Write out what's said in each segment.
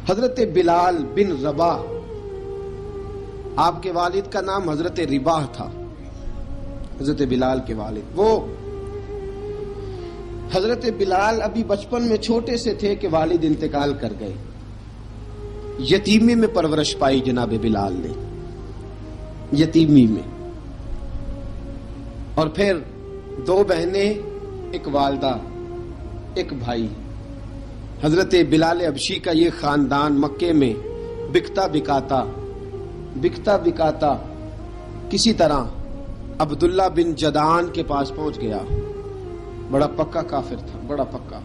حضرت بلال بن رباح، آپ کے والد کا نام حضرت رباح تھا، حضرت بلال کے والد۔ وہ حضرت بلال ابھی بچپن میں چھوٹے سے تھے کہ والد انتقال کر گئے، یتیمی میں پرورش پائی جناب بلال نے، یتیمی میں، اور پھر 2 بہنیں، ایک والدہ، ایک بھائی۔ حضرت بلال حبشی کا یہ خاندان مکے میں بکتا بکاتا کسی طرح عبداللہ بن جدعان کے پاس پہنچ گیا۔ بڑا پکا کافر تھا، بڑا پکا۔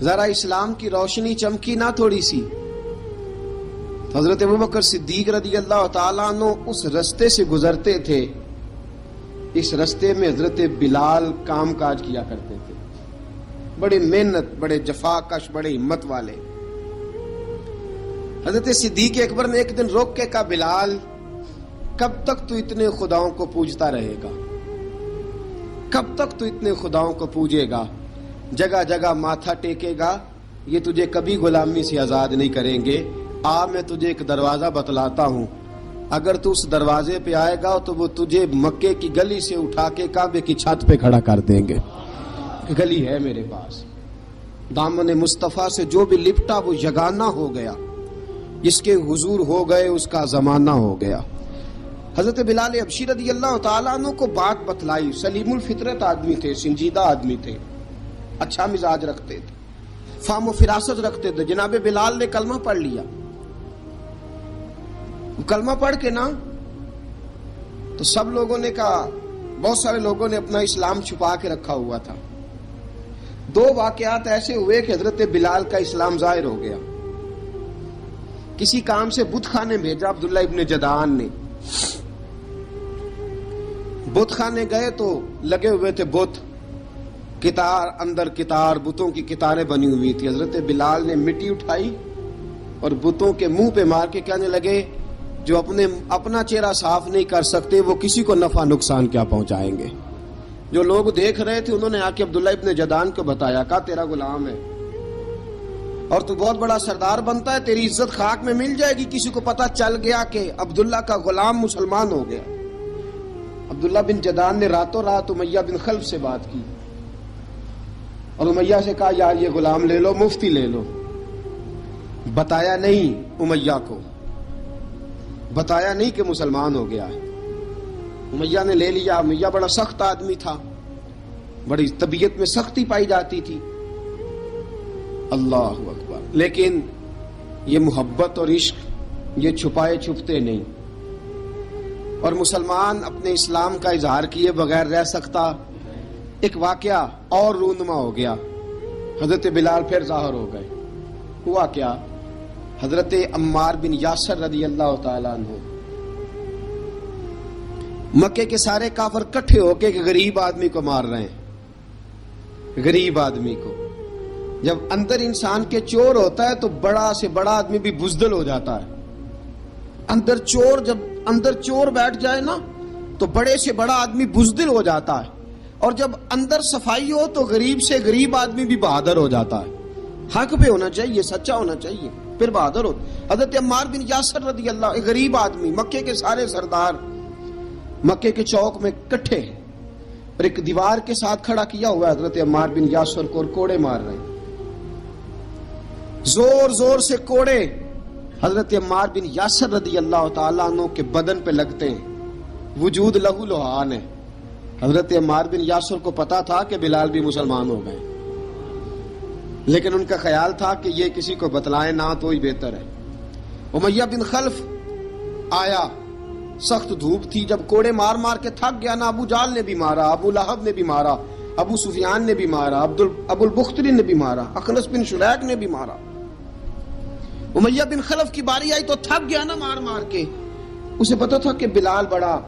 ذرا اسلام کی روشنی چمکی نہ تھوڑی سی، حضرت ابوبکر صدیق رضی اللہ تعالیٰ عنہ اس رستے سے گزرتے تھے، اس رستے میں حضرت بلال کام کاج کیا کرتے تھے، بڑے محنت، بڑے جفاکش، بڑے ہمت والے۔ حضرت صدیق اکبر نے ایک دن روک کے کہا، بلال کب تک تو اتنے خداؤں کو پوجتا رہے گا، کب تک تو اتنے خداؤں کو پوجے گا، جگہ جگہ ماتھا ٹیکے گا، یہ تجھے کبھی غلامی سے آزاد نہیں کریں گے۔ میں تجھے ایک دروازہ بتلاتا ہوں، اگر تو اس دروازے پہ آئے گا تو وہ تجھے مکے کی گلی سے اٹھا کے کعبے کی چھت پہ کھڑا کر دیں گے۔ گلی ہے میرے پاس، دامن مصطفیٰ سے جو بھی لپٹا وہ یگانہ ہو گیا، جس کے حضور ہو گئے اس کا زمانہ ہو گیا۔ حضرت بلال حبشی رضی اللہ تعالیٰ عنہ کو بات بتلائی، سلیم الفطرت آدمی تھے، سنجیدہ آدمی تھے، اچھا مزاج رکھتے تھے، فہم و فراست رکھتے تھے۔ جناب بلال نے کلمہ پڑھ لیا، کلمہ پڑھ کے نا تو سب لوگوں نے کہا، بہت سارے لوگوں نے اپنا اسلام چھپا کے رکھا ہوا تھا۔ 2 واقعات ایسے ہوئے کہ حضرت بلال کا اسلام ظاہر ہو گیا۔ کسی کام سے بت خانے بھیجا عبداللہ ابن جدعان نے، بت خانے گئے تو لگے ہوئے تھے بت، کتار اندر کتار، بتوں کی کتاریں بنی ہوئی تھی۔ حضرت بلال نے مٹی اٹھائی اور بتوں کے منہ پہ مار کے کہنے لگے، جو اپنا چہرہ صاف نہیں کر سکتے وہ کسی کو نفع نقصان کیا پہنچائیں گے۔ جو لوگ دیکھ رہے تھے انہوں نے آ کے عبداللہ ابن جدعان کو بتایا، کہا تیرا غلام ہے اور تو بہت بڑا سردار بنتا ہے، تیری عزت خاک میں مل جائے گی کسی کو پتہ چل گیا کہ عبداللہ کا غلام مسلمان ہو گیا۔ عبداللہ بن جدعان نے راتوں رات امیہ بن خلف سے بات کی اور امیہ سے کہا، یار یہ غلام لے لو، مفتی لے لو۔ بتایا نہیں امیہ کو، بتایا نہیں کہ مسلمان ہو گیا ہے۔ امیہ نے لے لیا۔ امیہ بڑا سخت آدمی تھا، بڑی طبیعت میں سختی پائی جاتی تھی، اللہ اکبر، لیکن یہ محبت اور عشق یہ چھپائے چھپتے نہیں، اور مسلمان اپنے اسلام کا اظہار کیے بغیر رہ سکتا۔ ایک واقعہ اور رونما ہو گیا، حضرت بلال پھر ظاہر ہو گئے۔ ہوا کیا؟ حضرت عمار بن یاسر رضی اللہ تعالیٰ عنہ، مکے کے سارے کافر کٹھے ہو کے ایک غریب آدمی کو مار رہے ہیں، غریب آدمی کو۔ جب اندر انسان کے چور ہوتا ہے تو بڑا سے بڑا آدمی بھی بزدل ہو جاتا ہے۔ جب اندر چور بیٹھ جائے نا تو بڑے سے بڑا آدمی بزدل ہو جاتا ہے، اور جب اندر صفائی ہو تو غریب سے غریب آدمی بھی بہادر ہو جاتا ہے۔ حق پہ ہونا چاہیے، سچا ہونا چاہیے، پھر بہادر ہو۔ حضرت عمار بن یاسر رضی اللہ، ایک غریب آدمی، مکے کے سارے سردار مکے کے چوک میں کٹھے ہیں اور ایک دیوار کے ساتھ کھڑا کیا ہوا ہے حضرت عمار بن یاسر کو، اور کوڑے مار رہے ہیں، زور زور سے کوڑے حضرت عمار بن یاسر رضی اللہ تعالیٰ عنہ کے بدن پہ لگتے ہیں، وجود لہو لہان ہے۔ حضرت عمار بن یاسر کو پتا تھا کہ بلال بھی مسلمان ہو گئے، لیکن ان کا خیال تھا کہ یہ کسی کو بتلائے نہ تو ہی بہتر ہے۔ امیہ بن خلف آیا، سخت دھوپ تھی، جب کوڑے مار مار کے تھک گیا نا، ابو جال نے بھی مارا، ابو لہب نے بھی مارا، ابو سفیان نے بھی مارا، ابو البختری نے بھی مارا، اخنس بن شریک نے بھی مارا۔ امیہ بن خلف کی باری آئی تو تھک گیا نا مار مار کے، اسے پتا تھا کہ بلال بڑا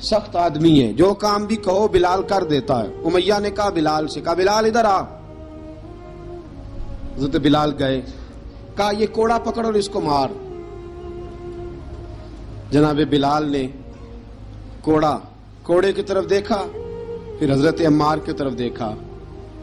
سخت آدمی ہے، جو کام بھی کہو بلال کر دیتا ہے۔ امیہ نے کہا بلال سے، کہا بلال ادھر آ۔ حضرت بلال گئے، کہا یہ کوڑا پکڑ اور اس کو مار۔ جناب بلال نے کوڑے کی طرف دیکھا، پھر حضرت عمار کی طرف دیکھا،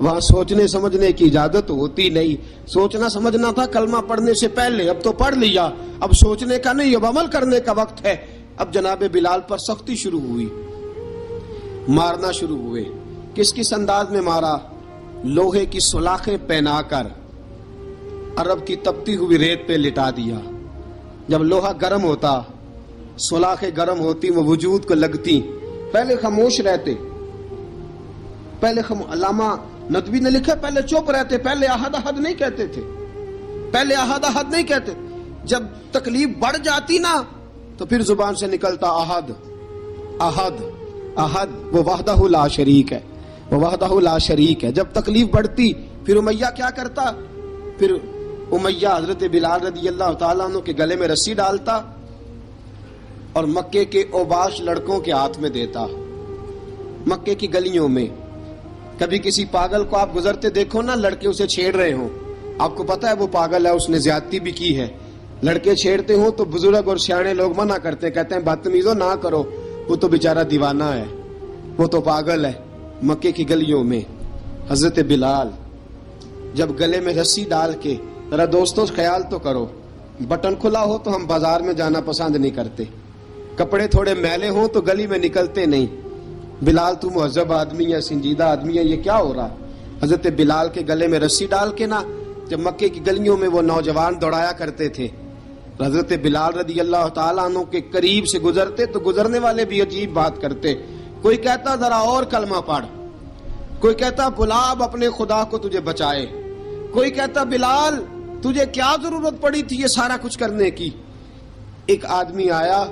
وہاں سوچنے سمجھنے کی اجازت ہوتی نہیں. سوچنا سمجھنا تھا کلمہ پڑھنے سے پہلے، اب تو پڑھ لیا، اب سوچنے کا نہیں، اب عمل کرنے کا وقت ہے. اب جناب بلال پر سختی شروع ہوئی، مارنا شروع ہوئے. کس انداز میں مارا؟ لوہے کی سلاخیں پہنا کر عرب کی تپتی ہوئی ریت پہ لٹا دیا. جب لوہا گرم ہوتا، سلاخیں گرم ہوتی، وہ وجود کو لگتی. پہلے خاموش رہتے، پہلے علامہ ندوی نے لکھا پہلے چپ رہتے، پہلے احد احد نہیں کہتے تھے، پہلے احد احد نہیں کہتے. جب تکلیف بڑھ جاتی نا تو پھر زبان سے نکلتا احد احد احد. وہ وحدہ لا شریک ہے، وہ وحدہ لا شریک ہے. جب تکلیف بڑھتی پھر امیہ کیا کرتا؟ پھر امیہ حضرت بلال رضی اللہ تعالیٰ عنہ کے گلے میں رسی ڈالتا اور مکے کے اوباش لڑکوں کے ہاتھ میں دیتا. مکے کی گلیوں میں کبھی کسی پاگل کو آپ گزرتے دیکھو نا، لڑکے اسے چھیڑ رہے ہوں، آپ کو پتا ہے وہ پاگل ہے، اس نے زیادتی بھی کی ہے. لڑکے چھیڑتے ہوں تو بزرگ اور سیانے لوگ منع کرتے ہیں، کہتے ہیں بدتمیزوں نہ کرو، وہ تو بیچارہ دیوانہ ہے، وہ تو پاگل ہے. مکے کی گلیوں میں حضرت بلال جب گلے میں رسی ڈال کے، ذرا دوستوں خیال تو کرو، بٹن کھلا ہو تو ہم بازار میں جانا پسند نہیں کرتے، کپڑے تھوڑے میلے ہوں تو گلی میں نکلتے نہیں. بلال تو مہذب آدمی ہے، سنجیدہ آدمی ہے، یہ کیا ہو رہا؟ حضرت بلال کے گلے میں رسی ڈال کے نا جب مکے کی گلیوں میں وہ نوجوان دوڑایا کرتے تھے، حضرت بلال رضی اللہ تعالیٰ عنہ کے قریب سے گزرتے تو گزرنے والے بھی عجیب بات کرتے. کوئی کہتا ذرا اور کلمہ پڑھ، کوئی کہتا بلا اب اپنے خدا کو تجھے بچائے، کوئی کہتا بلال تجھے کیا ضرورت پڑی تھی یہ سارا کچھ کرنے کی. ایک آدمی آیا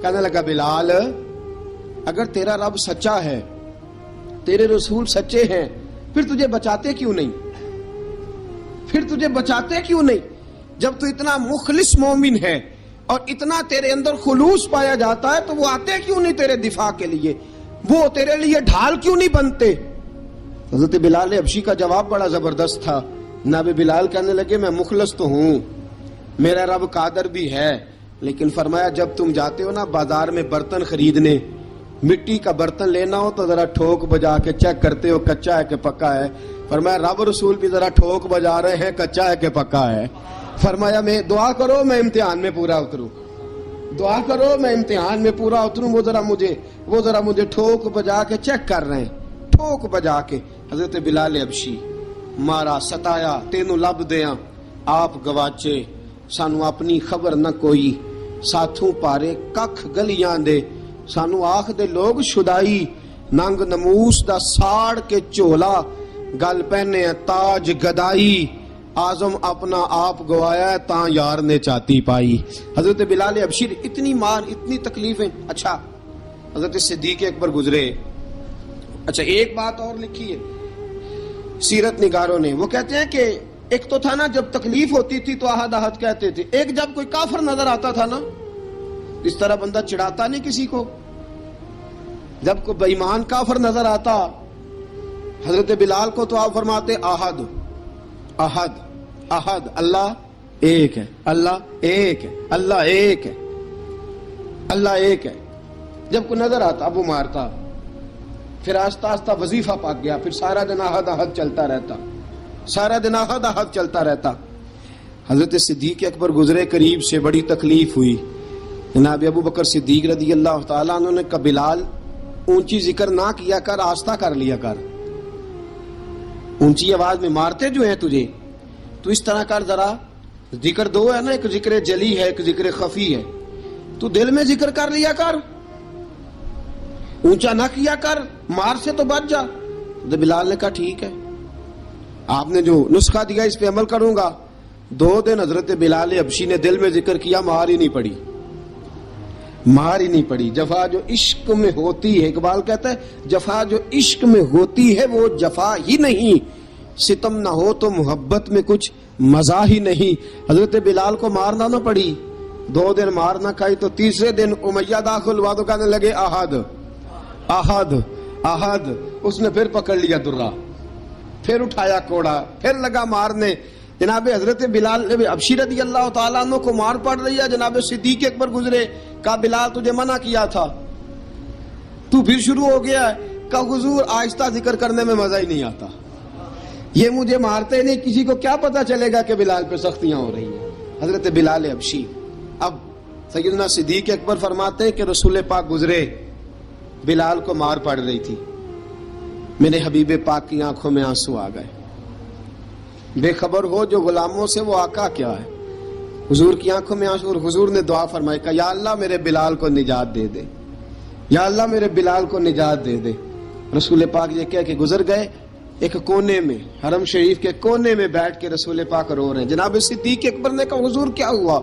کہنے لگا بلال اگر تیرا رب سچا ہے، تیرے رسول سچے ہیں، پھر تجھے بچاتے کیوں نہیں؟ پھر تجھے بچاتے کیوں نہیں؟ جب تو اتنا مخلص مومن ہے اور اتنا تیرے اندر خلوص پایا جاتا ہے تو وہ آتے کیوں نہیں تیرے دفاع کے لیے؟ وہ تیرے لیے ڈھال کیوں نہیں بنتے؟ حضرت بلال حبشی کا جواب بڑا زبردست تھا. جناب بلال کہنے لگے میں مخلص تو ہوں، میرا رب قادر بھی ہے، لیکن فرمایا جب تم جاتے ہو نا بازار میں برتن خریدنے، مٹی کا برتن لینا ہو تو ذرا ٹھوک بجا کے چیک کرتے ہو کچا ہے کہ پکا ہے. فرمایا رب رسول بھی ذرا ٹھوک بجا رہے ہیں کچا ہے کہ پکا ہے. فرمایا میں دعا کرو میں امتحان میں پورا اتروں، دعا کرو میں امتحان میں پورا اتروں. وہ ذرا مجھے ٹھوک بجا کے چیک کر رہے ہیں، ٹھوک بجا کے. حضرت بلال حبشی مارا ستایا تینوں لب دیاں آپ گواچے، سانو اپنی خبر نہ کوئی، ساتھوں پارے ککھ گلیاں دے، سانو آخ دے لوگ شدائی، ننگ نموس دا ساڑ کے چولا، گل پہنے تاج گدائی، آزم اپنا آپ گوایا ہے تاں یار نے چاتی پائی. حضرت بلال حبشی اتنی مار اتنی تکلیفیں. اچھا حضرت صدیق اکبر گزرے. اچھا ایک بات اور لکھی ہے سیرت نگاروں نے، وہ کہتے ہیں کہ ایک تو تھا نا جب تکلیف ہوتی تھی تو احد احد کہتے تھے، ایک جب کوئی کافر نظر آتا تھا نا اس طرح بندہ چڑھاتا نہیں کسی کو، جب کوئی بے ایمان کافر نظر آتا حضرت بلال کو تو آپ فرماتے احد احد احد، اللہ ایک ہے، اللہ ایک ہے، اللہ ایک ہے، اللہ ایک ہے. جب کوئی نظر آتا اب وہ مارتا. پھر آہستہ آہستہ وظیفہ پاک گیا، پھر سارا دن احد احد چلتا رہتا، سارا دن احد احد چلتا رہتا. حضرت صدیق اکبر گزرے قریب سے، بڑی تکلیف ہوئی. جناب ابو بکر صدیق رضی اللہ تعالیٰ عنہ نے کہا بلال اونچی ذکر نہ کیا کر، آہستہ کر لیا کر، اونچی آواز میں مارتے جو ہیں تجھے تو اس طرح کر، ذرا ذکر دو ہے نا، ایک ذکر جلی ہے ایک ذکر خفی ہے، تو دل میں ذکر کر لیا کر، اونچا نہ کیا کر، مار سے تو بچ جا. تو بلال نے کہا ٹھیک ہے، آپ نے جو نسخہ دیا اس پہ عمل کروں گا. 2 دن حضرت بلال حبشی نے دل میں ذکر کیا، مار ہی نہیں پڑی، مار ہی نہیں پڑی. جفا جو عشق میں ہوتی ہے، اقبال کہتا ہے جفا جو عشق میں ہوتی ہے وہ جفا ہی نہیں، ستم نہ ہو تو محبت میں کچھ مزہ ہی نہیں. حضرت بلال کو مارنا نہ پڑی، 2 دن مار نہ کھائی تو تیسرے دن امیہ داخل ہوا تو کہنے لگے احد احد احد. اس نے پھر پکڑ لیا درہ، پھر اٹھایا کوڑا، پھر لگا مارنے. جناب حضرت بلال حبشی رضی اللہ تعالیٰ عنہ کو مار پڑ رہی ہے. جناب صدیق اکبر گزرے، کہا بلال تجھے منع کیا تھا، تو پھر شروع ہو گیا ہے. کہا حضور آہستہ ذکر کرنے میں مزہ ہی نہیں آتا، یہ مجھے مارتے نہیں، کسی کو کیا پتا چلے گا کہ بلال پہ سختیاں ہو رہی ہیں. حضرت بلال حبشی. اب سیدنا صدیق اکبر فرماتے ہیں کہ رسول پاک گزرے، بلال کو مار پڑ رہی تھی، میرے حبیب پاک کی آنکھوں میں آنسو آ گئے. بے خبر ہو جو غلاموں سے وہ آقا کیا ہے. حضور کی آنکھوں میں آنسو، اور حضور نے دعا فرمائی کہ یا اللہ میرے بلال کو نجات دے دے، یا اللہ میرے بلال کو نجات دے دے. رسول پاک یہ کہہ کے گزر گئے. ایک کونے میں، حرم شریف کے کونے میں بیٹھ کے رسول پاک رو رہے ہیں. جناب صدیق اکبر نے کہا حضور کیا ہوا؟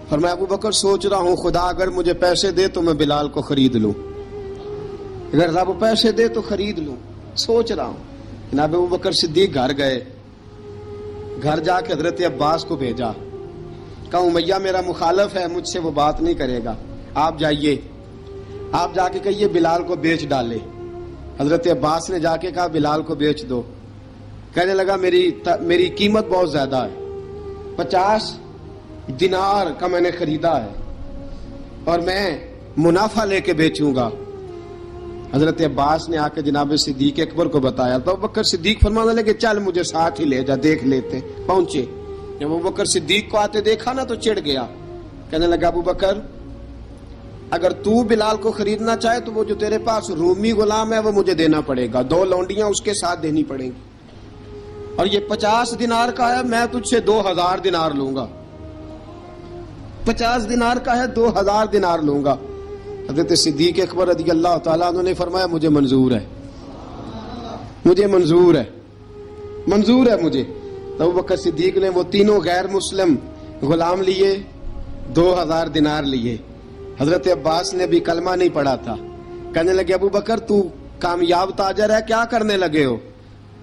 فرمایا ابو بکر سوچ رہا ہوں خدا اگر مجھے پیسے دے تو میں بلال کو خرید لوں، اگر رب پیسے دے تو خرید لوں، سوچ رہا ہوں. جناب ابو بکر صدیق گھر گئے، گھر جا کے حضرت عباس کو بھیجا، کہا امیہ میرا مخالف ہے، مجھ سے وہ بات نہیں کرے گا، آپ جائیے، آپ جا کے کہیے بلال کو بیچ ڈالے. حضرت عباس نے جا کے کہا بلال کو بیچ دو. کہنے لگا میری قیمت بہت زیادہ ہے، 50 دینار کا میں نے خریدا ہے اور میں منافع لے کے بیچوں گا. حضرت عباس نے آ کے جناب صدیق اکبر کو بتایا تو ابو بکر صدیق فرمانے لگے چل مجھے ساتھ ہی لے جا، دیکھ لیتے. پہنچے، جب ابو بکر صدیق کو آتے دیکھا نا تو چڑ گیا. کہنے لگا ابو بکر اگر تو بلال کو خریدنا چاہے تو وہ جو تیرے پاس رومی غلام ہے وہ مجھے دینا پڑے گا، 2 لونڈیاں اس کے ساتھ دینی پڑیں گی، اور یہ 50 دینار کا ہے، میں تجھ سے 2000 دینار لوں گا. 50 دینار کا ہے، 2000 دینار لوں گا. حضرت صدیق اکبر رضی اللہ تعالیٰ عنہ نے فرمایا مجھے منظور ہے، مجھے منظور ہے، منظور ہے مجھے. تو ابو بکر صدیق نے وہ تینوں غیر مسلم غلام لیے، 2000 دینار لیے. حضرت عباس نے بھی کلمہ نہیں پڑھا تھا. کہنے لگے ابو بکر تو کامیاب تاجر ہے، کیا کرنے لگے ہو؟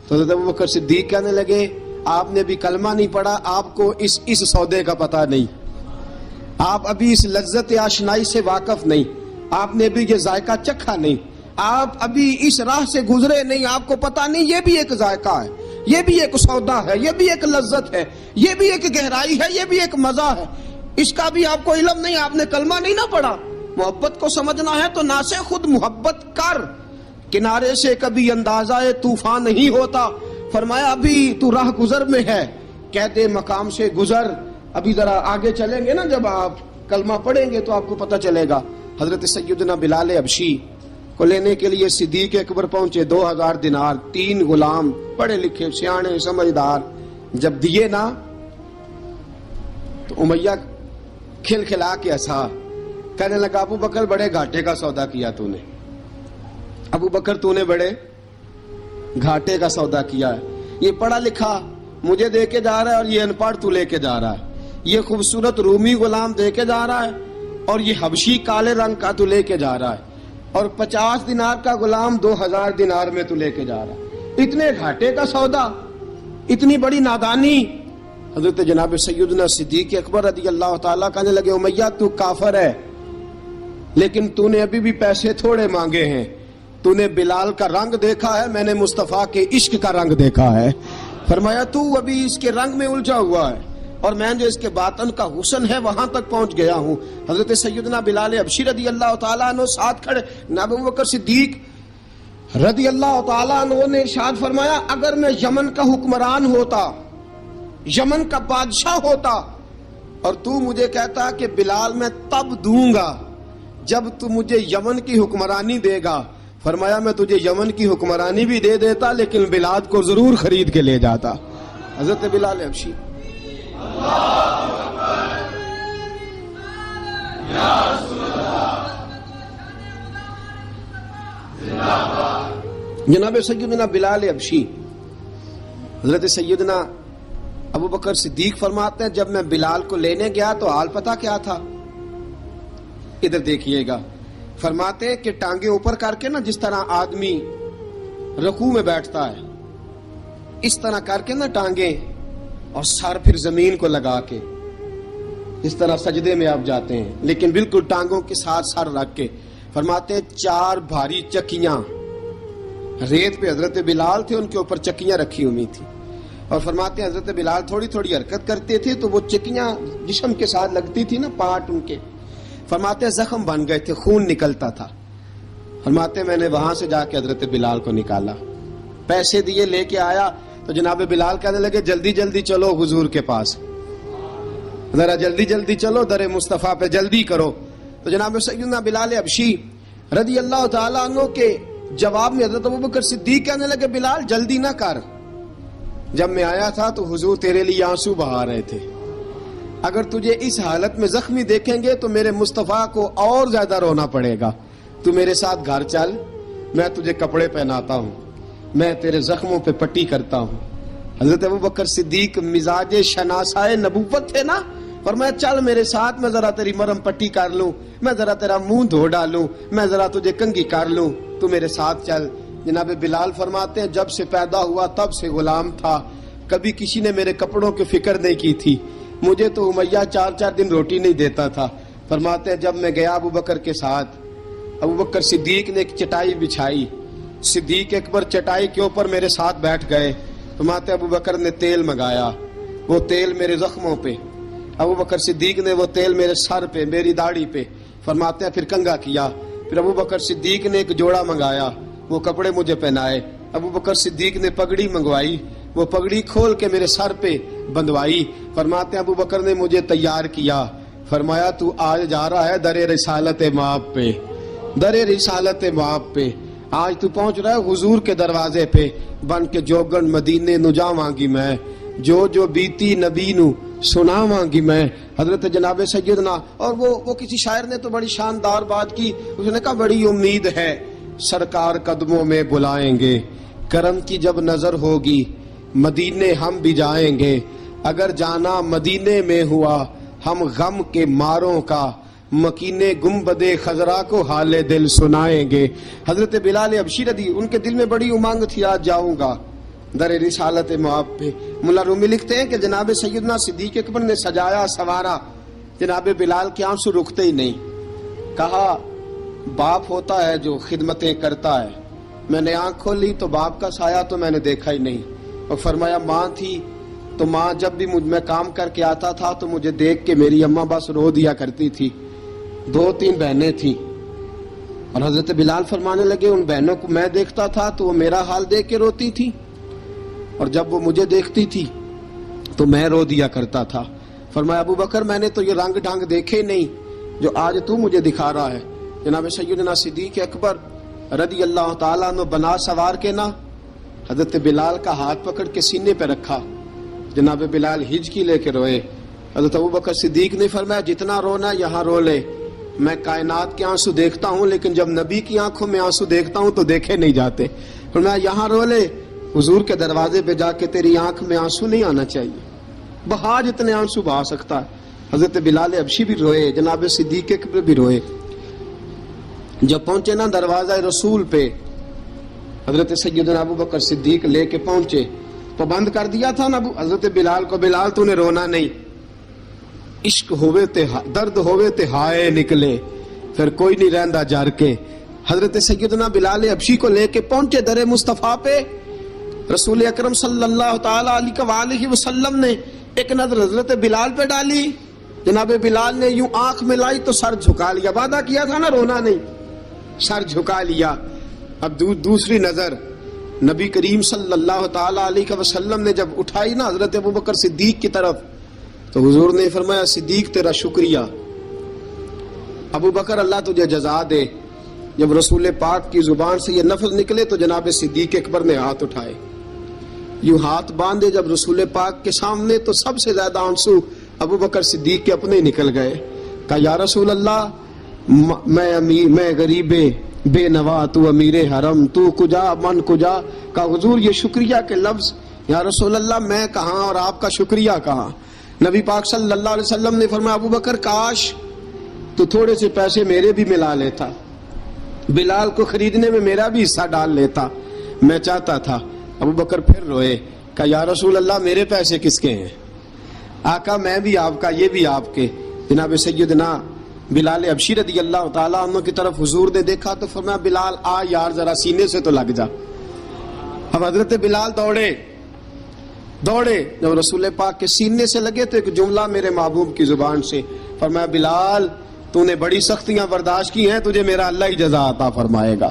تو حضرت ابو بکر صدیق کہنے لگے آپ نے بھی کلمہ نہیں پڑھا، آپ کو اس سودے کا پتہ نہیں، آپ ابھی اس لذت آشنائی سے واقف نہیں، آپ نے بھی یہ ذائقہ چکھا نہیں، آپ ابھی اس راہ سے گزرے نہیں، آپ کو پتہ نہیں یہ بھی ایک ذائقہ ہے، یہ بھی ایک سودا ہے، یہ بھی ایک لذت ہے، یہ بھی ایک گہرائی ہے، یہ بھی ایک مزہ ہے، اس کا بھی آپ کو علم نہیں، آپ نے کلمہ نہیں نہ پڑھا. محبت کو سمجھنا ہے تو نہ سے خود محبت کر، کنارے سے کبھی اندازہ طوفان نہیں ہوتا. فرمایا ابھی تو راہ گزر میں ہے، کہتے مقام سے گزر، ابھی ذرا آگے چلیں گے نا، جب آپ کلمہ پڑھیں گے تو آپ کو پتہ چلے گا. حضرت سیدنا بلال حبشی کو لینے کے لیے صدیق اکبر پہنچے، 2000 دینار، 3 غلام پڑھے لکھے سیانے سمجھدار. جب دیے نا تو امیہ کھل کھلا کے ہنسا، کہنے لگا ابو بکر بڑے گھاٹے کا سودا کیا تو نے، ابو بکر تو نے بڑے گھاٹے کا سودا کیا ہے. یہ پڑھا لکھا مجھے دے کے جا رہا ہے اور یہ ان پڑھ تو لے کے جا رہا ہے، یہ خوبصورت رومی غلام دے کے جا رہا ہے اور یہ حبشی کالے رنگ کا تو لے کے جا رہا ہے، اور 50 دینار کا غلام 2000 دینار میں تو لے کے جا رہا ہے. اتنے گھاٹے کا سودا، اتنی بڑی نادانی. حضرت جناب سیدنا صدیق اکبر رضی اللہ تعالیٰ کہنے لگے امیہ تو کافر ہے، لیکن تو نے ابھی بھی پیسے تھوڑے مانگے ہیں، تو نے بلال کا رنگ دیکھا ہے، میں نے مصطفیٰ کے عشق کا رنگ دیکھا ہے. فرمایا تو ابھی اس کے رنگ میں الجھا ہوا ہے اور میں جو اس کے باطن کا حسن ہے وہاں تک پہنچ گیا ہوں. حضرت سیدنا بلال حبشی رضی اللہ تعالیٰ عنہ ساتھ کھڑے. ابو بکر صدیق رضی اللہ تعالیٰ عنہ نے ارشاد فرمایا اگر میں یمن کا حکمران ہوتا، یمن کا بادشاہ ہوتا، اور تو مجھے کہتا کہ بلال میں تب دوں گا جب تو مجھے یمن کی حکمرانی دے گا، فرمایا میں تجھے یمن کی حکمرانی بھی دے دیتا لیکن بلال کو ضرور خرید کے لے جاتا. حضرت بلال حبشی. جناب سیدنا بلال حبشی، حضرت سیدنا ابو بکر صدیق فرماتے ہیں جب میں بلال کو لینے گیا تو حال پتہ کیا تھا؟ ادھر دیکھیے گا. فرماتے ہیں کہ ٹانگیں اوپر کر کے نا، جس طرح آدمی رکوع میں بیٹھتا ہے اس طرح کر کے نا ٹانگیں، اور سر پھر زمین کو لگا کے اس طرح سجدے میں آپ جاتے ہیں، لیکن بالکل ٹانگوں کے ساتھ سر رکھ کے. فرماتے ہیں 4 بھاری چکیاں ریت پہ حضرت بلال تھے، ان کے اوپر چکیاں رکھی ہوئی تھی، اور فرماتے ہیں حضرت بلال تھوڑی تھوڑی حرکت کرتے تھے تو وہ چکیاں جسم کے ساتھ لگتی تھی نا، پارٹ ان کے. فرماتے ہیں زخم بن گئے تھے، خون نکلتا تھا. فرماتے ہیں میں نے وہاں سے جا کے حضرت بلال کو نکالا. پیسے دیے لے کے آیا تو جناب بلال کہنے لگے جلدی جلدی چلو حضور کے پاس، ذرا جلدی جلدی چلو در مصطفیٰ پہ جلدی کرو. تو جناب سیدنا بلال حبشی رضی اللہ تعالیٰ عنہ کے جواب میں حضرت ابوبکر صدیق کہنے لگے بلال جلدی نہ کر، جب میں آیا تھا تو حضور تیرے لیے آنسو بہا رہے تھے، اگر تجھے اس حالت میں زخمی دیکھیں گے تو میرے مصطفیٰ کو اور زیادہ رونا پڑے گا، تو میرے ساتھ گھر چل، میں تجھے کپڑے پہناتا ہوں، میں تیرے زخموں پہ پٹی کرتا ہوں. حضرت ابوبکر صدیق مزاج شناسائے نبوت تھے نا، فرمایا چل میرے ساتھ، میں ذرا تیری مرہم پٹی کر لوں، میں ذرا تیرا منہ دھو ڈالوں، میں ذرا تجھے کنگھی کر لوں، تو میرے ساتھ چل. جناب بلال فرماتے ہیں جب سے پیدا ہوا تب سے غلام تھا، کبھی کسی نے میرے کپڑوں کی فکر نہیں کی تھی، مجھے تو امیہ 4 دن روٹی نہیں دیتا تھا. فرماتے ہیں جب میں گیا ابوبکر کے ساتھ، ابوبکر صدیق نے ایک چٹائی بچھائی، صدیق اکبر چٹائی کے اوپر میرے ساتھ بیٹھ گئے. فرماتے ابوبکر نے تیل منگایا، وہ تیل میرے زخموں پہ، ابوبکر صدیق نے وہ تیل میرے سر پہ، میری داڑھی پہ. فرماتے ہیں پھر کنگھا کیا، پھر ابوبکر صدیق نے ایک جوڑا منگایا، وہ کپڑے مجھے پہنائے. ابوبکر صدیق نے پگڑی منگوائی، وہ پگڑی کھول کے میرے سر پہ بندھوائی. فرماتے ہیں ابوبکر نے مجھے تیار کیا، فرمایا تو آج جا رہا ہے در رسالت مآب پہ، در رسالت مآب پہ، آج تو پہنچ رہا ہے حضور کے دروازے پہ، بن کے جوگن مدینے نو جاواں گی میں، جو بیتی نبی نو سناواں گی میں. حضرت جناب سیدنا، اور وہ کسی شاعر نے تو بڑی شاندار بات کی، اس نے کہا بڑی امید ہے سرکار قدموں میں بلائیں گے، کرم کی جب نظر ہوگی مدینے ہم بھی جائیں گے، اگر جانا مدینے میں ہوا ہم غم کے ماروں کا، مکینے گنبد خضرا کو حال دل سنائیں گے. حضرت بلال حبشی رضی ان کے دل میں بڑی امنگ تھی آج جاؤں گا در رسالت مآب پہ. ملا رومی لکھتے ہیں کہ جناب سیدنا صدیق اکبر نے سجایا سوارا، جناب بلال کے آنسو رکتے ہی نہیں. کہا باپ ہوتا ہے جو خدمتیں کرتا ہے، میں نے آنکھ کھولی تو باپ کا سایہ تو میں نے دیکھا ہی نہیں. اور فرمایا ماں تھی تو ماں جب بھی میں کام کر کے آتا تھا تو مجھے دیکھ کے میری اماں بس رو دیا کرتی تھی. 2-3 بہنیں تھیں، اور حضرت بلال فرمانے لگے ان بہنوں کو میں دیکھتا تھا تو وہ میرا حال دیکھ کے روتی تھی، اور جب وہ مجھے دیکھتی تھی تو میں رو دیا کرتا تھا. فرمایا ابوبکر میں نے تو یہ رنگ ڈھنگ دیکھے نہیں جو آج تو مجھے دکھا رہا ہے. جناب سیدنا صدیق اکبر رضی اللہ تعالیٰ عنہ بنا سوار کے نا حضرت بلال کا ہاتھ پکڑ کے سینے پہ رکھا. جناب بلال ہجکی لے کے روئے. حضرت ابوبکر صدیق نے فرمایا جتنا رونا یہاں رو لے، میں کائنات کے آنسو دیکھتا ہوں لیکن جب نبی کی آنکھوں میں آنسو دیکھتا ہوں تو دیکھے نہیں جاتے. فرمایا یہاں رو لے، حضور کے دروازے پہ جا کے تیری آنکھ میں آنسو نہیں آنا چاہیے، بہا جتنے آنسو بہا سکتا ہے. حضرت بلال حبشی بھی روئے، جناب صدیق اکبر بھی روئے. جب پہنچے نا دروازہ رسول پہ، حضرت سیدنا ابوبکر صدیق لے کے پہنچے تو بند کر دیا تھا نا حضرت بلال کو، بلال تو نے رونا نہیں، عشق ہوئے تے درد ہوئے تے ہائے نکلے، پھر کوئی نہیں رہندا جار کے. حضرت سیدنا بلال حبشی کو لے کے پہنچے در مصطفیٰ پہ. رسول اکرم صلی اللہ تعالی علیہ وسلم نے ایک نظر حضرت بلال پہ ڈالی. جناب بلال نے یوں آنکھ میں لائی تو سر جھکا لیا، وعدہ کیا تھا نا رونا نہیں، سر جھکا لیا. اب دوسری نظر نبی کریم صلی اللہ تعالی علیہ وسلم نے جب اٹھائی نا حضرت ابوبکر صدیق کی طرف تو حضور نے فرمایا صدیق تیرا شکریہ، ابوبکر اللہ تجھے جزا دے. جب رسول پاک کی زبان سے یہ لفظ نکلے تو جناب صدیق اکبر نے ہاتھ اٹھائے، یوں ہاتھ باندھے جب رسول پاک کے سامنے تو سب سے زیادہ آنسو ابوبکر صدیق کے اپنے نکل گئے. کہا یا رسول اللہ میں غریب بے نوا، تو امیر حرم، تو کجا من کجا. کہا حضور یہ شکریہ کے لفظ، یا رسول اللہ میں کہاں اور آپ کا شکریہ کہاں. نبی پاک صلی اللہ علیہ وسلم نے فرمایا ابوبکر کاش تو تھوڑے سے پیسے میرے بھی ملا لیتا، بلال کو خریدنے میں میرا بھی حصہ ڈال لیتا، میں چاہتا تھا. ابوبکر پھر روئے. کہا یا رسول اللہ میرے پیسے کس کے ہیں؟ آقا میں بھی آپ کا، یہ بھی آپ کے. جناب سیدنا بلال حبشی رضی اللہ تعالیٰ عنہ کی طرف حضور نے دیکھا تو فرمایا بلال آ یار ذرا سینے سے تو لگ جا. اب حضرت بلال دوڑے. جب رسول پاک کے سینے سے لگے تو ایک جملہ میرے محبوب کی زبان سے، فرمایا بلال تو نے بڑی سختیاں برداشت کی ہیں، تجھے میرا اللہ ہی جزا عطا فرمائے گا.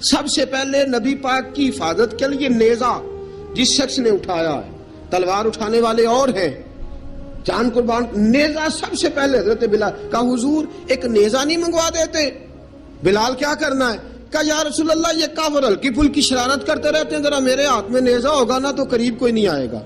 سب سے پہلے نبی پاک کی حفاظت کے لیے نیزہ جس شخص نے اٹھایا ہے، تلوار اٹھانے والے اور ہیں، جان قربان، نیزہ سب سے پہلے حضرت بلال کا، حضور ایک نیزہ نہیں منگوا دیتے؟ بلال کیا کرنا ہے؟ کہا یا رسول اللہ یہ کافر ہلکی پھلکی شرارت کرتے رہتے ہیں، ذرا میرے ہاتھ میں نیزہ ہوگا نا تو قریب کوئی نہیں آئے گا۔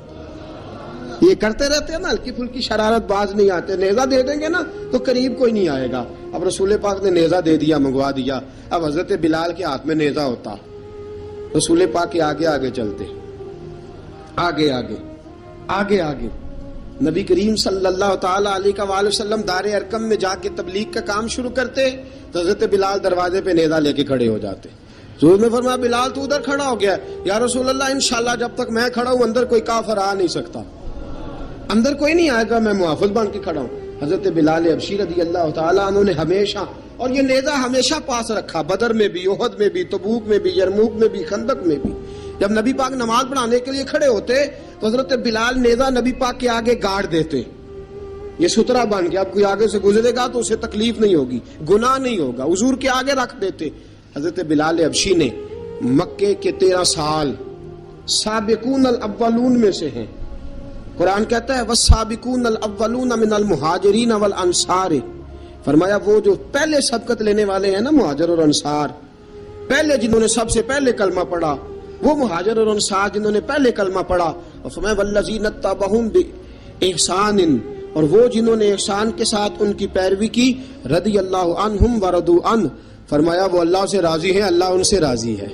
یہ کرتے رہتے ہیں نا ہلکی پھلکی شرارت، باز نہیں آتے، نیزہ دے دیں گے نا تو قریب کوئی نہیں آئے گا۔ اب رسول پاک نے نیزہ دے دیا، منگوا دیا۔ اب حضرت بلال کے ہاتھ میں نیزہ ہوتا، رسول پاک کے آگے آگے چلتے، آگے آگے آگے آگے نبی کریم صلی اللہ تعالی علیہ وآلہ وسلم دار ارقم میں جا کے تبلیغ کا کام شروع کرتے تو حضرت بلال دروازے پہ نیزہ لے کے کھڑے ہو جاتے۔ حضور نے فرمایا بلال تو ادھر کھڑا ہو گیا، یا رسول اللہ انشاءاللہ جب تک میں کھڑا ہوں اندر کوئی کافر آ نہیں سکتا، اندر کوئی نہیں آئے گا، میں محافظ بن کے کھڑا ہوں۔ حضرت بلال حبشی رضی اللہ تعالیٰ عنہ نے ہمیشہ، اور یہ نیزہ ہمیشہ پاس رکھا، بدر میں بھی، احد میں بھی، تبوک میں بھی، یرموک میں بھی، خندق میں بھی۔ جب نبی پاک نماز پڑھانے کے لیے کھڑے ہوتے تو حضرت بلال نیزہ نبی پاک کے آگے گاڑ دیتے، یہ سترا بن گیا، اب کوئی آگے سے گزرے گا تو اسے تکلیف نہیں ہوگی، گناہ نہیں ہوگا، حضور کے آگے رکھ دیتے۔ حضرت بلال حبشی نے مکے کے 13 سال سابقون الاولون میں سے ہیں۔ قرآن کہتا ہے والسابقون الاولون من المہاجرین والانصار، فرمایا وہ جو پہلے سبقت لینے والے ہیں نا مہاجر اور انصار، پہلے جنہوں نے سب سے پہلے کلمہ پڑھا، وہ مہاجر اور انصار جنہوں نے پہلے کلمہ پڑھا، اور فرمایا والذین اتبعوہم باحسان، اور وہ جنہوں نے احسان کے ساتھ ان کی پیروی کی، رضی اللہ عنہم ورضوا عنہ، فرمایا وہ اللہ سے راضی ہیں، اللہ ان سے راضی ہے،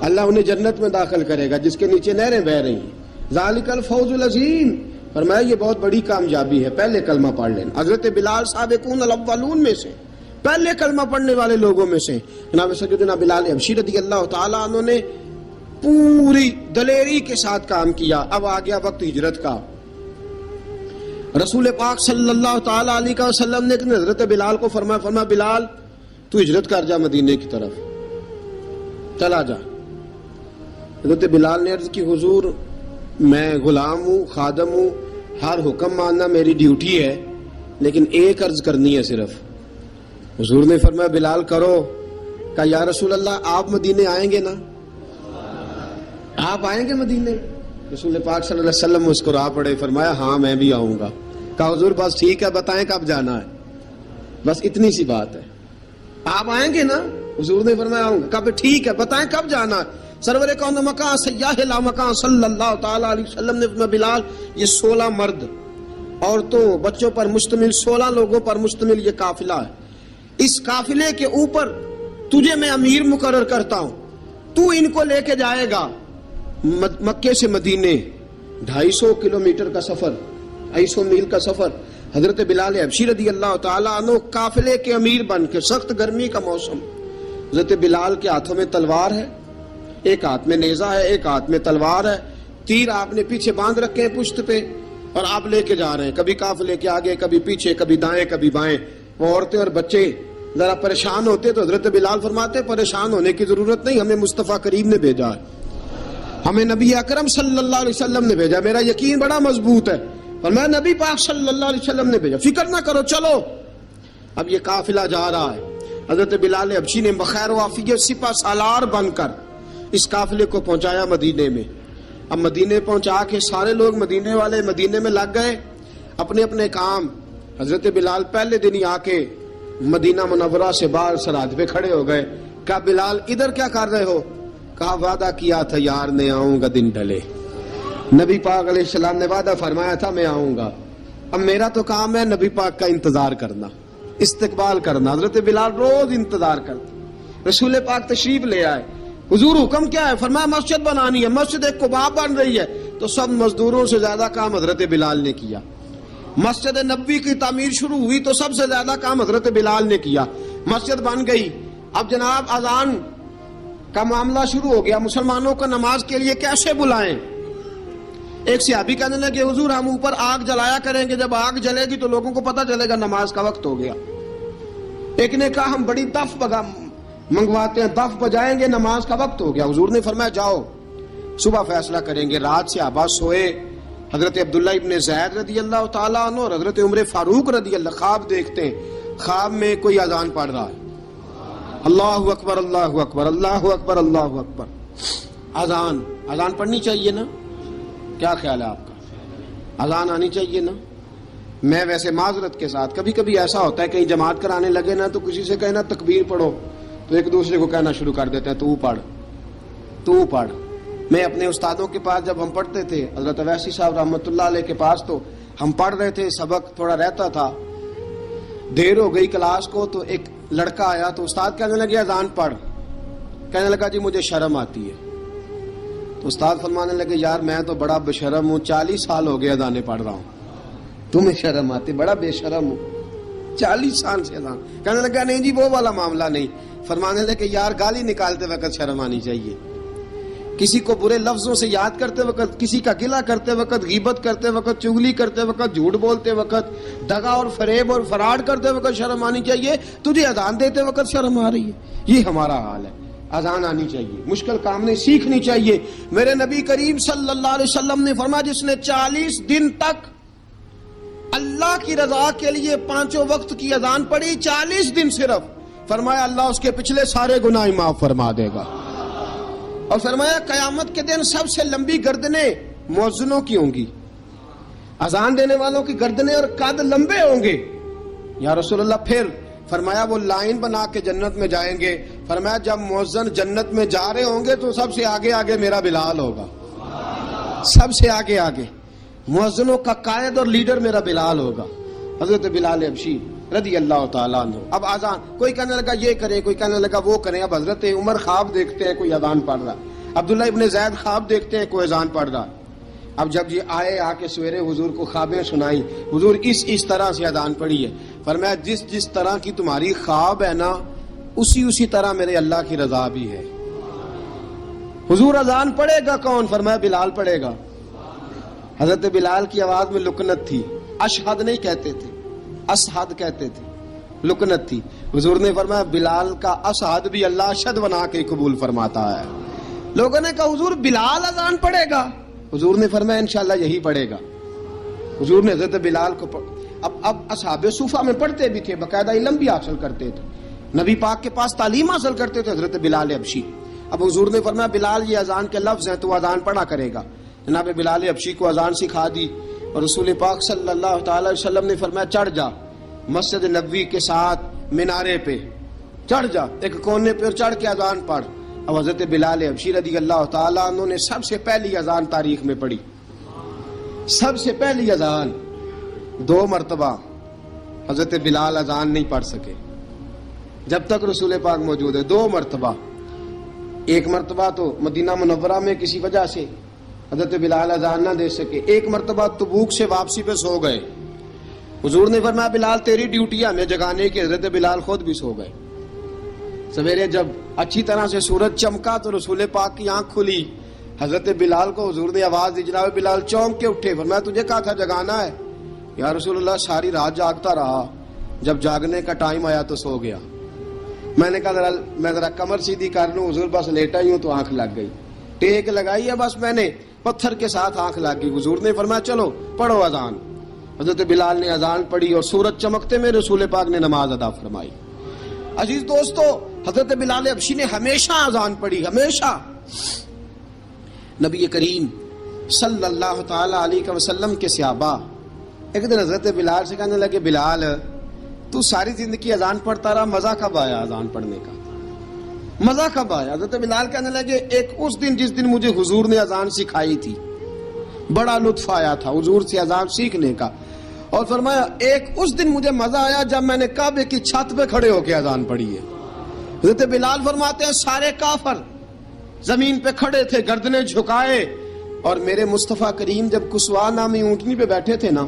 اللہ انہیں جنت میں داخل کرے گا جس کے نیچے نہریں بہہ رہی ہیں۔ ذالک الفوز العظیم، فرمایا یہ بہت بڑی کامیابی ہے، پہلے کلمہ پڑھ لینا۔ حضرت بلال سابقون الاولون میں سے، پہلے کلمہ پڑھنے والے لوگوں میں سے۔ جناب سیدنا بلال حبشی رضی اللہ تعالیٰ عنہ نے پوری دلیری کے ساتھ کام کیا۔ اب آ گیا وقت ہجرت کا۔ رسول پاک صلی اللہ تعالیٰ علیہ وسلم نے حضرت بلال کو فرمایا بلال تو ہجرت کر جا مدینے کی طرف، چلا جا۔ حضرت بلال نے عرض کی حضور میں غلام ہوں، خادم ہوں، ہر حکم ماننا میری ڈیوٹی ہے، لیکن ایک عرض کرنی ہے صرف۔ حضور نے فرمایا بلال کرو۔ کہا یا رسول اللہ آپ مدینے آئیں گے نا؟ آپ آئیں گے مدینے؟ رسول پاک صلی اللہ علیہ وسلم مسکرا پڑے، فرمایا ہاں میں بھی آؤں گا۔ کہا حضور بس ٹھیک ہے، بتائیں کب جانا ہے، بس اتنی سی بات ہے، آپ آئیں گے نا؟ حضور نے فرمایا آؤں گا۔ کہا ٹھیک ہے، بتائیں کب جانا ہے۔ سرور کون مکان سیاح لا مکان صلی اللہ تعالیٰ علیہ وسلم نے فرمایا بلال یہ 16 مرد، عورتوں، بچوں پر مشتمل، 16 لوگوں پر مشتمل یہ قافلہ ہے، اس قافلے کے اوپر تجھے میں امیر مقرر کرتا ہوں، تو ان کو لے کے جائے گا مکے سے مدینے، 250 کلومیٹر کا سفر، 250 میل کا سفر۔ حضرت بلال حبشی رضی اللہ تعالیٰ عنہ قافلے کے امیر بن کے، سخت گرمی کا موسم، حضرت بلال کے ہاتھوں میں تلوار ہے، ایک ہاتھ میں نیزہ ہے، ایک ہاتھ میں تلوار ہے، تیر آپ نے پیچھے باندھ رکھے ہیں پشت پہ، اور آپ لے کے جا رہے ہیں، کبھی قافلے کے آگے، کبھی پیچھے، کبھی دائیں کبھی بائیں۔ وہ عورتیں اور بچے ذرا پریشان ہوتے تو حضرت بلال فرماتے پریشان ہونے کی ضرورت نہیں، ہمیں مصطفیٰ کریم نے بھیجا ہے، ہمیں نبی اکرم صلی اللہ علیہ وسلم نے بھیجا، میرا یقین بڑا مضبوط ہے، اور میں نبی پاک صلی اللہ علیہ وسلم نے بھیجا، فکر نہ کرو، چلو۔ اب یہ قافلہ جا رہا ہے، حضرت بلال حبشی نے بخیر و عافیت سپہ سالار بن کر اس قافلے کو پہنچایا مدینے میں۔ اب مدینے پہنچا کے سارے لوگ مدینے والے مدینے میں لگ گئے اپنے اپنے کام۔ حضرت بلال پہلے دن ہی آ کے مدینہ منورہ سے باہر سرحد پہ کھڑے ہو گئے۔ کہا بلال ادھر کیا کر رہے ہو؟ کہا وعدہ کیا تھا یار نے آؤں گا دن ڈھلے، نبی پاک علیہ السلام نے وعدہ فرمایا تھا میں آؤں گا، اب میرا تو کام ہے نبی پاک کا انتظار کرنا، استقبال کرنا۔ حضرت بلال روز انتظار کرتے، رسول پاک تشریف لے آئے، حضور حکم کیا ہے؟ فرمایا مسجد بنانی ہے، مسجد ایک قباء بن رہی ہے، تو سب مزدوروں سے زیادہ کام حضرت بلال نے کیا۔ مسجد نبوی کی تعمیر شروع ہوئی تو سب سے زیادہ کام حضرت بلال نے کیا، مسجد بن گئی۔ اب جناب اذان کا معاملہ شروع ہو گیا، مسلمانوں کو نماز کے لیے کیسے بلائیں؟ ایک صحابی کہنے لگے حضور ہم اوپر آگ جلایا کریں گے، جب آگ جلے گی تو لوگوں کو پتہ چلے گا نماز کا وقت ہو گیا۔ ایک نے کہا ہم بڑی دف منگواتے ہیں، دف بجائیں گے، نماز کا وقت ہو گیا۔ حضور نے فرمایا جاؤ صبح فیصلہ کریں گے۔ رات سے صحابہ سوئے، حضرت عبداللہ ابن زید رضی اللہ تعالیٰ عنہ اور حضرت عمر فاروق رضی اللہ خواب دیکھتے ہیں، خواب میں کوئی اذان پڑھ رہا ہے، اللہ اکبر اللہ اکبر اللہ اکبر اللہ اکبر. اذان پڑھنی چاہیے نا؟ کیا خیال ہے آپ کا؟ اذان آنی چاہیے نا؟ میں ویسے معذرت کے ساتھ کبھی کبھی ایسا ہوتا ہے کہیں جماعت کرانے لگے نا تو کسی سے کہنا تکبیر پڑھو تو ایک دوسرے کو کہنا شروع کر دیتے ہیں تو پڑھ. میں اپنے استادوں کے پاس جب ہم پڑھتے تھے حضرت اویسی صاحب رحمۃ اللہ علیہ کے پاس تو ہم پڑھ رہے تھے, سبق تھوڑا رہتا تھا, دیر ہو گئی کلاس کو تو ایک لڑکا آیا تو استاد کہنے لگے اذان پڑھ. کہنے لگا جی مجھے شرم آتی ہے. تو استاد فرمانے لگے یار میں تو بڑا بے شرم ہوں, 40 سال ہو گئے اذانیں پڑھ رہا ہوں, تمہیں شرم آتی؟ بڑا بے شرم ہوں 40 سال سے اذان. کہنے لگا نہیں جی وہ والا معاملہ نہیں. فرمانے لگے یار گالی نکالتے وقت شرم آنی چاہیے, کسی کو برے لفظوں سے یاد کرتے وقت, کسی کا گلہ کرتے وقت, غیبت کرتے وقت, چغلی کرتے وقت, جھوٹ بولتے وقت, دغا اور فریب اور فراڈ کرتے وقت شرم آنی چاہیے. تجھے اذان دیتے وقت شرم آ رہی ہے. یہ ہمارا حال ہے. اذان آنی چاہیے, مشکل کام نہیں, سیکھنی چاہیے. میرے نبی کریم صلی اللہ علیہ وسلم نے فرمایا جس نے 40 دن تک اللہ کی رضا کے لیے 5 وقت کی اذان پڑھی, 40 دن صرف, فرمایا اللہ اس کے پچھلے سارے گناہ معاف فرما دے گا. اور فرمایا قیامت کے دن سب سے لمبی گردنیں مؤذنوں کی ہوں گی, اذان دینے والوں کی گردنیں اور قد لمبے ہوں گے. یا رسول اللہ پھر؟ فرمایا وہ لائن بنا کے جنت میں جائیں گے. فرمایا جب مؤذن جنت میں جا رہے ہوں گے تو سب سے آگے آگے میرا بلال ہوگا, سب سے آگے آگے مؤذنوں کا قائد اور لیڈر میرا بلال ہوگا, حضرت بلال حبشی رضی اللہ تعالیٰ عنہ. اب اذان کوئی کہنے لگا یہ کریں, کوئی کہنے لگا وہ کریں. اب حضرت عمر خواب دیکھتے ہیں کوئی اذان پڑھ رہا, عبداللہ ابن زید خواب دیکھتے ہیں کوئی اذان پڑھ رہا. اب جب یہ آئے آ کے سویرے حضور کو خوابیں سنائی, حضور اس طرح سے اذان پڑھی ہے. فرمایا جس طرح کی تمہاری خواب ہے نا اسی طرح میرے اللہ کی رضا بھی ہے. حضور اذان پڑھے گا کون؟ فرمایا بلال پڑھے گا. حضرت بلال کی آواز میں لکنت تھی, اشہد نہیں کہتے تھے, اسحد کہتے تھے, لکنت تھی. حضور نے فرمایا بلال کا اسحد بھی اللہ اشہد بنا کے قبول فرماتا ہے. لوگوں نے کہا حضور بلال اذان پڑھے گا؟ حضور نے فرمایا انشاءاللہ یہی پڑھے گا. حضور نے حضرت بلال کو اب اصحاب صوفہ میں پڑھتے بھی تھے, باقاعدہ علم بھی حاصل کرتے تھے, نبی پاک کے پاس تعلیم حاصل کرتے تھے, حضرت بلال حبشی. اب حضور نے فرمایا بلال یہ اذان کے لفظ ہیں تو اذان پڑھا کرے گا. جناب بلال حبشی کو اذان سکھا دی اور رسول پاک صلی اللہ تعالی علیہ وسلم نے فرمایا چڑھ جا مسجد نبوی کے ساتھ مینارے پہ, چڑھ جا ایک کونے پہ اور چڑھ کے اذان پڑھ. اب حضرت بلال حبشی رضی اللہ تعالیٰ عنہ نے سب سے پہلی اذان تاریخ میں پڑھی, سب سے پہلی اذان. 2 مرتبہ حضرت بلال اذان نہیں پڑھ سکے جب تک رسول پاک موجود ہے. 2 مرتبہ, ایک مرتبہ تو مدینہ منورہ میں کسی وجہ سے حضرت بلال اذان نہ دے سکے, ایک مرتبہ تبوک سے واپسی پہ سو گئے. حضور نے فرمایا بلال تیری ڈیوٹی ہے ہمیں جگانے کی. حضرت بلال خود بھی سو گئے. سویرے جب اچھی طرح سے سورج چمکا تو رسول پاک کی آنکھ کھلی. حضرت بلال کو حضور نے آواز دی, جناب بلال چونک کے اٹھے. فرمایا تجھے کہا تھا جگانا ہے. یا رسول اللہ ساری رات جاگتا رہا, جب جاگنے کا ٹائم آیا تو سو گیا. میں نے کہا میں ذرا کمر سیدھی کر لوں. حضور بس لیٹا ہی ہوں تو آنکھ لگ گئی, ٹیک لگائی ہے بس میں نے, پتھر کے ساتھ آنکھ لگ گئی. حضور نے فرمایا چلو پڑھو اذان. حضرت بلال نے اذان پڑھی اور سورج چمکتے میں رسول پاک نے نماز ادا فرمائی. عزیز دوستو حضرت بلال حبشی نے ہمیشہ اذان پڑھی, ہمیشہ. نبی کریم صلی اللہ تعالی علیہ وسلم کے صحابہ ایک دن حضرت بلال سے کہنے لگے بلال تو ساری زندگی اذان پڑھتا رہا, مزہ کب آیا اذان پڑھنے کا, مزہ کب آیا؟ حضرت بلال کہنے لگے ایک اس دن جس دن مجھے حضور نے اذان سکھائی تھی, بڑا لطف آیا تھا حضور سے اذان سیکھنے کا. اور فرمایا ایک اس دن مجھے مزہ آیا جب میں نے کعبے کی چھت پہ کھڑے ہو کے اذان پڑھی ہے. حضرت بلال فرماتے ہیں سارے کافر زمین پہ کھڑے تھے گردنیں جھکائے, اور میرے مصطفیٰ کریم جب کسوا نامی اونٹنی پہ بیٹھے تھے نا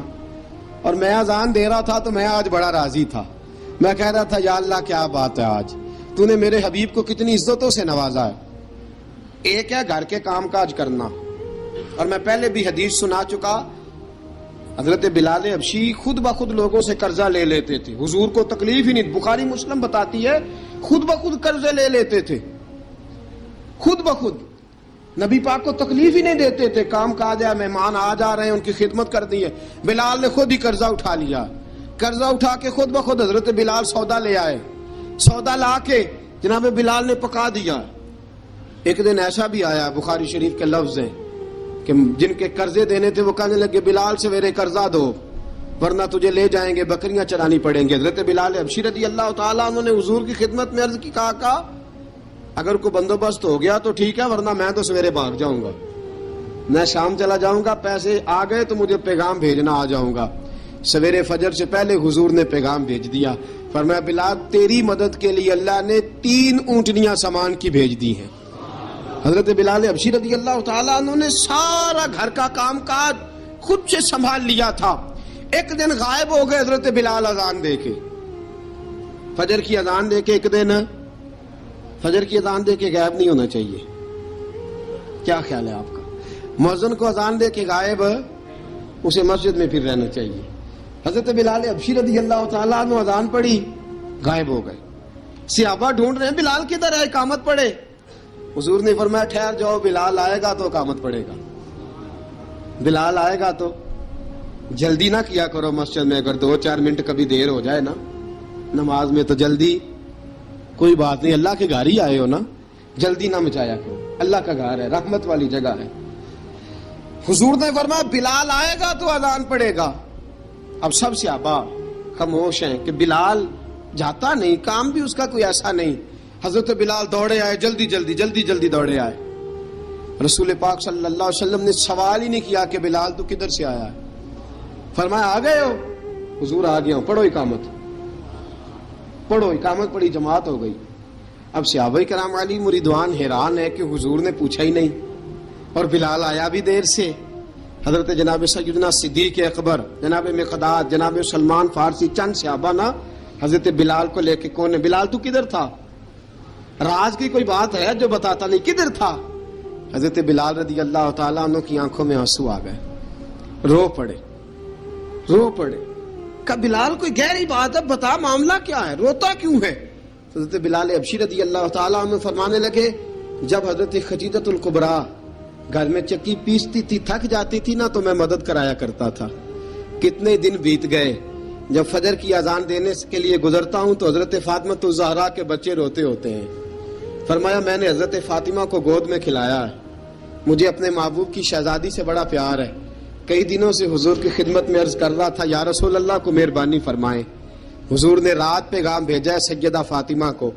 اور میں اذان دے رہا تھا تو میں آج بڑا راضی تھا. میں کہہ رہا تھا یا اللہ کیا بات ہے, آج تو نے میرے حبیب کو کتنی عزتوں سے نوازا ہے. ایک ہے گھر کے کام کاج کرنا, اور میں پہلے بھی حدیث سنا چکا, حضرت بلال حبشی خود بخود لوگوں سے قرضہ لے لیتے تھے, حضور کو تکلیف ہی نہیں. بخاری مسلم بتاتی ہے خود بخود قرضے لے لیتے تھے, خود بخود. نبی پاک کو تکلیف ہی نہیں دیتے تھے, کام کاج ہے, مہمان آ جا رہے ہیں ان کی خدمت کر دی ہے. بلال نے خود ہی قرضہ اٹھا لیا, قرضہ اٹھا کے خود بخود حضرت بلال سودا لے آئے, سودا لا کے جناب بلال نے پکا دیا. ایک دن ایسا بھی آیا بخاری شریف کے لفظ ہیں کہ جن کے قرضے دینے تھے وہ کہنے لگے بلال سویرے قرضہ دو ورنہ تجھے لے جائیں گے, بکریاں چرانی پڑیں گے. حضرت بلال حبشی رضی اللہ تعالیٰ انہوں نے حضور کی خدمت میں عرض کی, کہا اگر کوئی بندوبست ہو گیا تو ٹھیک ہے ورنہ میں تو سویرے بھاگ جاؤں گا, میں شام چلا جاؤں گا, پیسے آ گئے تو مجھے پیغام بھیجنا, آ جاؤں گا. سویرے فجر سے پہلے حضور نے پیغام بھیج دیا, فرمایا بلال تیری مدد کے لیے اللہ نے 3 اونٹنیاں سامان کی بھیج دی ہیں. حضرت بلال حبشی رضی اللہ تعالیٰ انہوں نے سارا گھر کا کام کاج خود سے سنبھال لیا تھا. ایک دن غائب ہو گئے حضرت بلال اذان دے کے, فجر کی اذان دے کے. ایک دن فجر کی اذان دے کے غائب نہیں ہونا چاہیے, کیا خیال ہے آپ کا؟ مؤذن کو اذان دے کے غائب اسے مسجد میں پھر رہنا چاہیے. حضرت بلال حبشی رضی اللہ تعالیٰ عنہ اذان پڑھی, غائب ہو گئے. صحابہ ڈھونڈ رہے ہیں بلال کدھر ہے, اقامت پڑھے. حضور نے فرمایا ٹھہر جاؤ, بلال آئے گا تو اقامت پڑھے گا, بلال آئے گا تو. جلدی نہ کیا کرو مسجد میں, اگر 2-4 منٹ کبھی دیر ہو جائے نا نماز میں تو جلدی کوئی بات نہیں, اللہ کے گھر ہی آئے ہو نا, جلدی نہ مچایا کرو, اللہ کا گھر ہے, رحمت والی جگہ ہے. حضور نے فرمایا بلال آئے گا تو اذان پڑے گا. اب سب صحابہ خاموش ہیں کہ بلال جاتا نہیں, کام بھی اس کا کوئی ایسا نہیں. حضرت بلال دوڑے آئے, جلدی جلدی دوڑے آئے. رسول پاک صلی اللہ علیہ وسلم نے سوال ہی نہیں کیا کہ بلال تو کدھر سے آیا ہے, فرمایا آ گئے ہو؟ حضور آ گیا ہوں, پڑھو اقامت, پڑھو اقامت پڑھی, جماعت ہو گئی. اب صحابہ کرام علی مریدوان حیران ہے کہ حضور نے پوچھا ہی نہیں اور بلال آیا بھی دیر سے. حضرت جناب سیدنا صدیق اکبر, جناب مقداد, جناب سلمان فارسی, چند صحابہ نا حضرت بلال کو لے کے, کون ہے بلال تو کدھر تھا, راز کی کوئی بات ہے جو بتاتا نہیں, کدھر تھا. حضرت بلال رضی اللہ تعالیٰ عنہ کی آنکھوں میں آنسو آ گئے, رو پڑے. کہ بلال کوئی گہری بات ہے, بتا معاملہ کیا ہے, روتا کیوں ہے. حضرت بلال حبشی رضی اللہ تعالیٰ عنہ فرمانے لگے جب حضرت خدیجہ الکبریٰ گھر میں چکی پیستی تھی, تھک جاتی تھی نا تو میں مدد کرایا کرتا تھا. کتنے دن بیت گئے, جب فجر کی اذان دینے کے لیے گزرتا ہوں تو حضرت فاطمہ الزہرا کے بچے روتے ہوتے ہیں. فرمایا میں نے حضرت فاطمہ کو گود میں کھلایا ہے, مجھے اپنے محبوب کی شہزادی سے بڑا پیار ہے. کئی دنوں سے حضور کی خدمت میں عرض کر رہا تھا یا رسول اللہ کو مہربانی فرمائیں. حضور نے رات پیغام بھیجا ہے سیدہ فاطمہ کو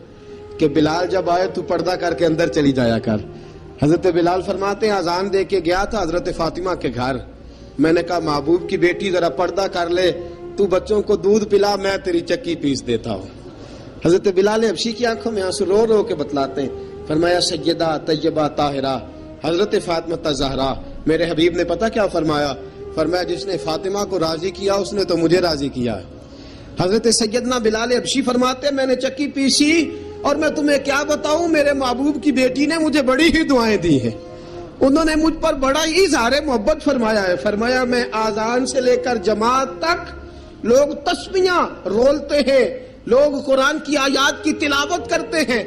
کہ بلال جب آئے تو پردہ کر کے اندر چلی جایا کر. حضرت بلال فرماتے ہیں اذان دے کے گیا تھا حضرت فاطمہ کے گھر, میں نے کہا محبوب کی بیٹی ذرا پردہ کر لے, تو بچوں کو دودھ پلا, میں تیری چکی پیس دیتا ہوں. حضرت بلال حبشی کی آنکھوں میں آنسو رو رو کے بتلاتے ہیں. فرمایا سیدہ طیبہ طاہرہ حضرت فاطمہ الزہرا, میرے حبیب نے پتہ کیا فرمایا, فرمایا جس نے فاطمہ کو راضی کیا اس نے تو مجھے راضی کیا. حضرت سیدنا بلال حبشی فرماتے میں نے چکی پیسی اور میں تمہیں کیا بتاؤں, میرے محبوب کی بیٹی نے مجھے بڑی ہی دعائیں دی ہیں, انہوں نے مجھ پر بڑا ہی اظہار محبت فرمایا ہے. فرمایا میں آذان سے لے کر جماعت تک لوگ تسبیحاں رولتے ہیں, لوگ قرآن کی آیات کی تلاوت کرتے ہیں,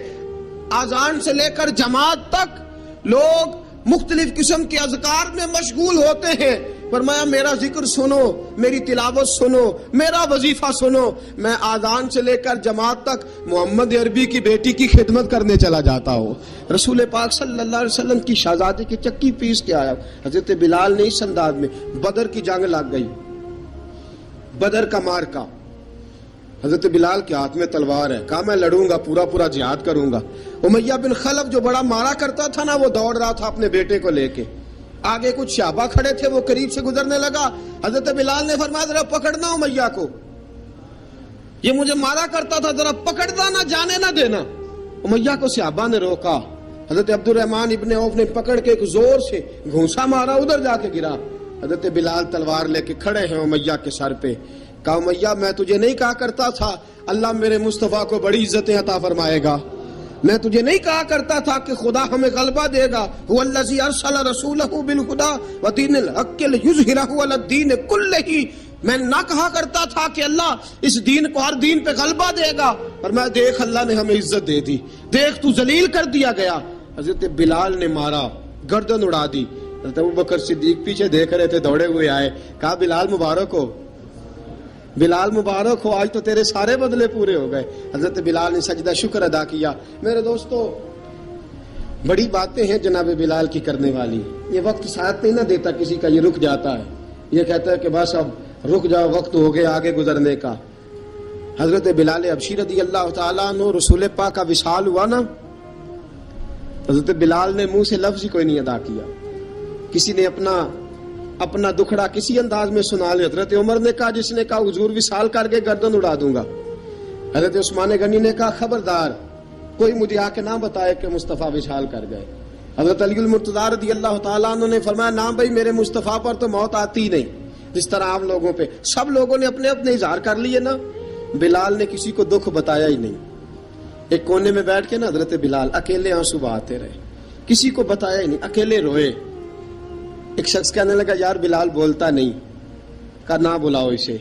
آذان سے لے کر جماعت تک لوگ مختلف قسم کے اذکار میں مشغول ہوتے ہیں. فرمایا میرا ذکر سنو, میری تلاوت سنو, میرا وظیفہ سنو. میں آذان سے لے کر جماعت تک محمد عربی کی بیٹی کی خدمت کرنے چلا جاتا ہوں. رسول پاک صلی اللہ علیہ وسلم کی شہزادی کی چکی پیس کے آیا. حضرت بلال نے اس انداز میں, بدر کی جنگ لگ گئی, بدر کا مارکا, حضرت بلال کے ہاتھ میں تلوار ہے, کہا میں لڑوں گا, پورا جہاد کروں گا. امیہ بن خلف جو بڑا مارا کرتا تھا نا وہ دوڑ رہا تھا اپنے بیٹے کو لے کے, آگے کچھ صحابہ کھڑے تھے, وہ قریب سے گزرنے لگا. حضرت بلال نے فرمایا ذرا پکڑنا امیہ کو, یہ مجھے مارا کرتا تھا, ذرا پکڑنا, نہ جانے نہ دینا. امیہ کو صحابہ نے روکا. حضرت عبد الرحمن ابن عوف نے پکڑ کے ایک زور سے گھونسا مارا, ادھر جا کے گرا. حضرت بلال تلوار لے کے کھڑے ہیں امیہ کے سر پہ. کہا امیہ میں تجھے نہیں کہا کرتا تھا اللہ میرے مصطفیٰ کو بڑی عزتیں عطا فرمائے گا, میں تجھے نہیں کہا کرتا تھا کہ خدا ہمیں غلبہ دے گا, هو الذی ارسل رسولہ بالہدی ودین الحق لیظہرہ علی الدین کلہ, میں نہ کہا کرتا تھا کہ اللہ اس دین کو ہر دین پہ غلبہ دے گا, اور میں دیکھ اللہ نے ہمیں عزت دے دی, دیکھ تو ذلیل کر دیا گیا. حضرت بلال نے مارا, گردن اڑا دی. حضرت ابوبکر صدیق پیچھے دیکھ رہے تھے, دوڑے ہوئے آئے, کہا بلال مبارک ہو. بلال مبارک ہو، آج تو تیرے سارے بدلے پورے ہو گئے۔ حضرت بلال نے سجدہ شکر ادا کیا۔ میرے دوستو، بڑی باتیں ہیں جناب بلال کی کرنے والی۔ یہ وقت ساتھ نہیں نہ دیتا کسی کا، یہ رک جاتا ہے، یہ کہتا ہے کہ بس اب رک جاؤ، وقت ہو گیا آگے گزرنے کا۔ حضرت بلال حبشی رضی اللہ تعالیٰ عنہ، رسول پاک کا وصال ہوا نا، حضرت بلال نے منہ سے لفظ ہی کوئی نہیں ادا کیا۔ کسی نے اپنا دکھڑا کسی انداز میں سنا لیا۔ حضرت عمر نے کہا، جس نے کہا حضور وصال کر کے گردن اڑا دوں گا۔ حضرت عثمان غنی نے کہا، خبردار کوئی مجھے آ کے نہ بتائے کہ مصطفیٰ وصال کر گئے۔ حضرت علی المرتضیٰ رضی اللہ تعالیٰ عنہ نے فرمایا، نہ بھائی، میرے مصطفیٰ پر تو موت آتی ہی نہیں، جس طرح عام لوگوں پہ۔ سب لوگوں نے اپنے اپنے اظہار کر لیے نا، بلال نے کسی کو دکھ بتایا ہی نہیں۔ ایک کونے میں بیٹھ کے نا حضرت بلال اکیلے آنسو بہاتے رہے، کسی کو بتایا ہی نہیں، اکیلے روئے۔ ایک شخص کہنے لگا، یار بلال بولتا نہیں۔ کہا، نہ بلاؤ اسے۔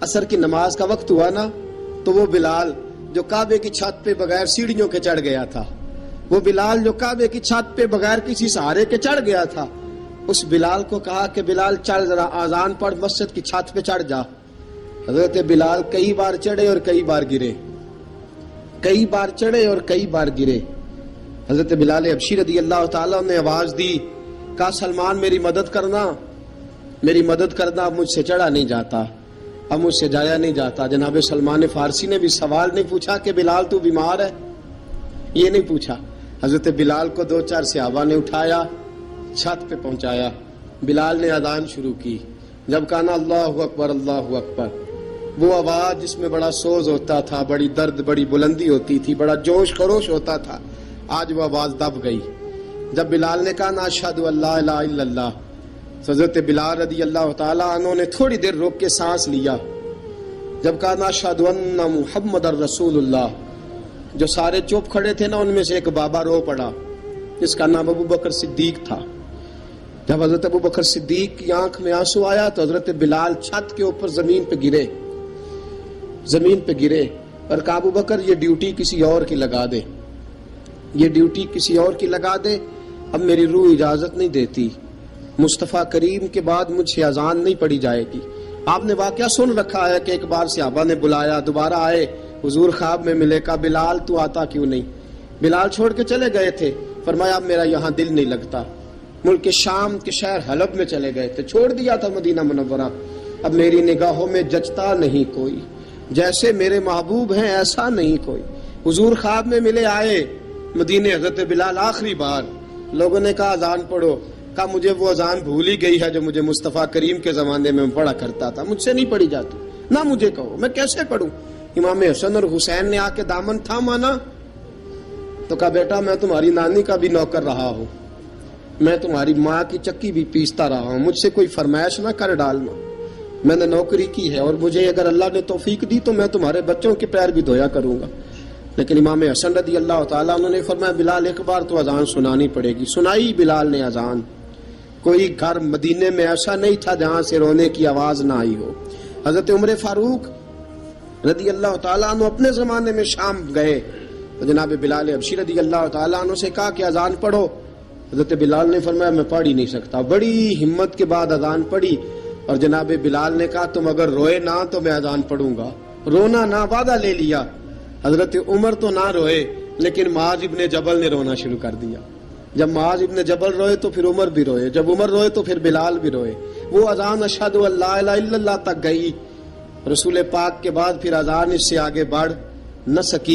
عصر کی نماز کا وقت ہوا نا، تو وہ بلال جو کعبے کی چھت پہ بغیر سیڑھیوں کے چڑھ گیا تھا، وہ بلال جو کعبے کی چھت پہ بغیر کسی سہارے کے چڑھ گیا تھا، اس بلال کو کہا کہ بلال چڑھ، ذرا آذان پڑھ، مسجد کی چھت پہ چڑھ جا۔ حضرت بلال کئی بار چڑھے اور کئی بار گرے، کئی بار چڑھے اور کئی بار گرے۔ حضرت بلال حبشی رضی اللہ تعالیٰ نے آواز دی، کہا، سلمان میری مدد کرنا، میری مدد کرنا، اب مجھ سے چڑھا نہیں جاتا، اب مجھ سے جایا نہیں جاتا۔ جناب سلمان فارسی نے بھی سوال نہیں پوچھا کہ بلال تو بیمار ہے، یہ نہیں پوچھا۔ حضرت بلال کو 2-4 صحابہ نے اٹھایا، چھت پہ پہنچایا۔ بلال نے اذان شروع کی۔ جب کہا نا اللہ اکبر اللہ اکبر، وہ آواز جس میں بڑا سوز ہوتا تھا، بڑی درد، بڑی بلندی ہوتی تھی، بڑا جوش خروش ہوتا تھا، آج وہ آواز دب گئی۔ جب بلال نے کہا نا اشہد ان لا الہ الا اللہ، حضرت بلال رضی اللہ تعالیٰ عنہ نے تھوڑی دیر روک کے سانس لیا۔ جب کہا نا اشہد ان محمد الرسول اللہ، جو سارے چپ کھڑے تھے نا، ان میں سے ایک بابا رو پڑا، جس کا نام ابو بکر صدیق تھا۔ جب حضرت ابو بکر صدیق کی آنکھ میں آنسو آیا تو حضرت بلال چھت کے اوپر زمین پہ گرے، زمین پہ گرے، اور کہا، ابو بکر یہ ڈیوٹی کسی اور کی لگا دے، یہ ڈیوٹی کسی اور کی لگا دے، اب میری روح اجازت نہیں دیتی، مصطفیٰ کریم کے بعد مجھ سے اذان نہیں پڑھی جائے گی۔ آپ نے واقعہ سن رکھا ہے کہ ایک بار صحابہ نے بلایا، دوبارہ آئے، حضور خواب میں ملے، کہا، بلال تو آتا کیوں نہیں؟ بلال چھوڑ کے چلے گئے تھے۔ فرمایا، اب میرا یہاں دل نہیں لگتا۔ ملک شام کے شہر حلب میں چلے گئے تھے، چھوڑ دیا تھا مدینہ منورہ، اب میری نگاہوں میں جچتا نہیں کوئی، جیسے میرے محبوب ہیں ایسا نہیں کوئی۔ حضور خواب میں ملے، آئے مدینے، حضرت بلال آخری بار، لوگوں نے کہا اذان پڑھو، کہا مجھے وہ اذان بھول ہی گئی ہے جو مجھے مصطفیٰ کریم کے زمانے میں پڑھا کرتا تھا، مجھ سے نہیں پڑھی جاتی، نہ مجھے کہو، میں کیسے پڑھوں؟ امام حسن اور حسین نے آ کے دامن تھاما نا، تو کہا، بیٹا میں تمہاری نانی کا بھی نوکر رہا ہوں، میں تمہاری ماں کی چکی بھی پیستا رہا ہوں، مجھ سے کوئی فرمائش نہ کر ڈالنا، میں نے نوکری کی ہے، اور مجھے اگر اللہ نے توفیق دی تو میں تمہارے بچوں کے پیر بھی دھویا کروں گا۔ لیکن امام حسن رضی اللہ تعالیٰ عنہ نے فرمایا، بلال ایک بار تو اذان سنانی پڑے گی۔ سنائی بلال نے اذان۔ کوئی گھر مدینے میں ایسا نہیں تھا جہاں سے رونے کی آواز نہ آئی ہو۔ حضرت عمر فاروق رضی اللہ تعالیٰ عنہ اپنے زمانے میں شام گئے تو جناب بلال حبشی رضی اللہ تعالیٰ عنہ سے کہا کہ اذان پڑھو۔ حضرت بلال نے فرمایا، میں پڑھ ہی نہیں سکتا۔ بڑی ہمت کے بعد اذان پڑھی، اور جناب بلال نے کہا، تم اگر روئے نہ تو میں اذان پڑھوں گا، رونا نہ، وعدہ لے لیا۔ حضرت عمر تو نہ روئے، لیکن معاذ ابن جبل نے رونا شروع کر دیا۔ جب معاذ ابن جبل روئے تو پھر عمر بھی روئے، جب عمر روئے تو پھر بلال بھی روئے۔ وہ اذان اشہد ان لا الہ الا اللہ تک گئی، رسول پاک کے بعد پھر اذان اس سے آگے بڑھ نہ سکی۔